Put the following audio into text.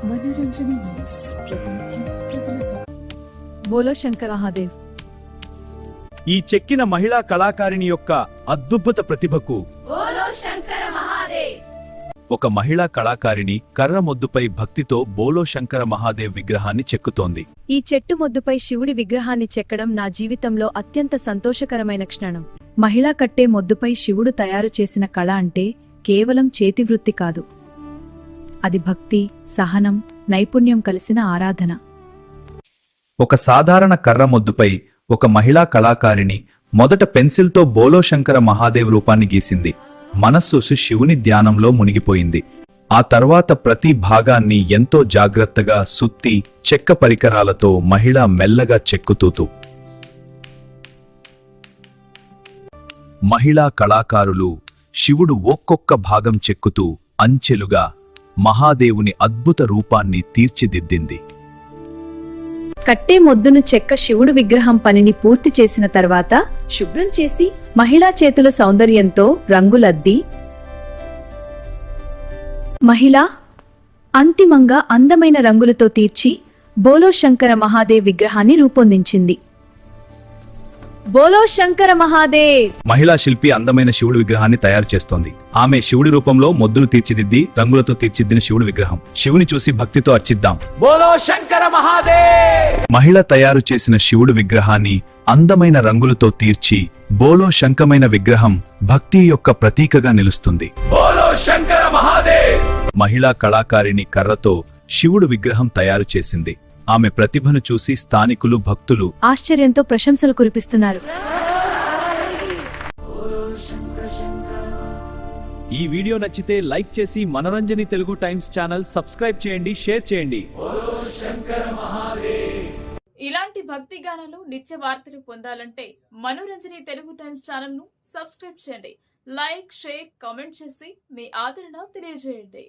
మనోరంజని న్యూస్ ప్రతినిత్యం ప్రజలతో. బోలో శంకర మహాదేవ్. ఈ చెక్కిన మహిళా కళాకారిణి యొక్క అద్భుత ప్రతిభకు బోలో శంకర మహాదేవ్. ఒక మహిళా కళాకారిణి కర్ర మొద్దుపై భక్తితో బోలో శంకర మహాదేవ్ విగ్రహాన్ని చెక్కుతోంది. ఈ చెట్టు మొద్దుపై శివుడి విగ్రహాన్ని చెక్కడం నా జీవితంలో అత్యంత సంతోషకరమైన క్షణం. మహిళా కట్టే మొద్దుపై శివుడు తయారు చేసిన కళ అంటే కేవలం చేతివృత్తి కాదు, అది భక్తి, సహనం, నైపుణ్యం కలిసిన ఆరాధన. ఒక సాధారణ కర్ర మొద్దుపై ఒక మహిళా కళాకారిణి మొదట పెన్సిల్తో బోలో శంకర మహాదేవ్ రూపాన్ని గీసింది. మనస్సు శివుని ధ్యానంలో మునిగిపోయింది. ఆ తర్వాత ప్రతి భాగాన్ని ఎంతో జాగ్రత్తగా సుత్తి, చెక్క పరికరాలతో మహిళ మెల్లగా చెక్కుతూ మహిళా కళాకారులు శివుడు ఒక్కొక్క భాగం చెక్కుతూ అంచెలుగా మహాదేవుని అద్భుత రూపాన్ని తీర్చిదిద్దింది. కట్టే మొద్దును చెక్క శివుడు విగ్రహం పనిని పూర్తి చేసిన తర్వాత శుభ్రం చేసి మహిళా చేతుల సౌందర్యంతో రంగులద్ది మహిళ అంతిమంగా అందమైన రంగులతో తీర్చి బోలో శంకర మహాదేవ్ విగ్రహాన్ని రూపొందించింది. బోలో శంకర మహాదేవ్. మహిళా శిల్పి అందమైన శివుడి విగ్రహాన్ని తయారు చేస్తోంది. ఆమె శివుడి రూపంలో మొద్దును తీర్చిదిద్ది రంగులతో తీర్చిదిద్దిన శివుడి విగ్రహం. శివుని చూసి భక్తితో అర్చిద్దాం. బోలో శంకర మహాదేవ్. మహిళ తయారు చేసిన శివుడి విగ్రహాన్ని అందమైన రంగులతో తీర్చి బోలో శంకమైన విగ్రహం భక్తి యొక్క ప్రతీకగా నిలుస్తుంది. బోలో శంకర మహాదేవ్. మహిళా కళాకారిణి కర్రతో శివుడు విగ్రహం తయారు చేసింది. ఆమె ప్రతిభను చూసి స్థానికులు, భక్తులు ఆశ్చర్యంతో ప్రశంసలు కురిపిస్తున్నారు. ఈ వీడియో నచ్చితే లైక్ చేసి మనోరంజని తెలుగు టైమ్స్ ఛానల్ సబ్స్క్రైబ్ చేయండి, షేర్ చేయండి. ఇలాంటి భక్తి గానాలు, నిత్య వార్తలు పొందాలంటే మనోరంజని తెలుగు టైమ్స్ ఛానల్ ను సబ్స్క్రైబ్ చేయండి. లైక్, షేర్, కామెంట్ చేసి మీ ఆదరణ తెలియజేయండి.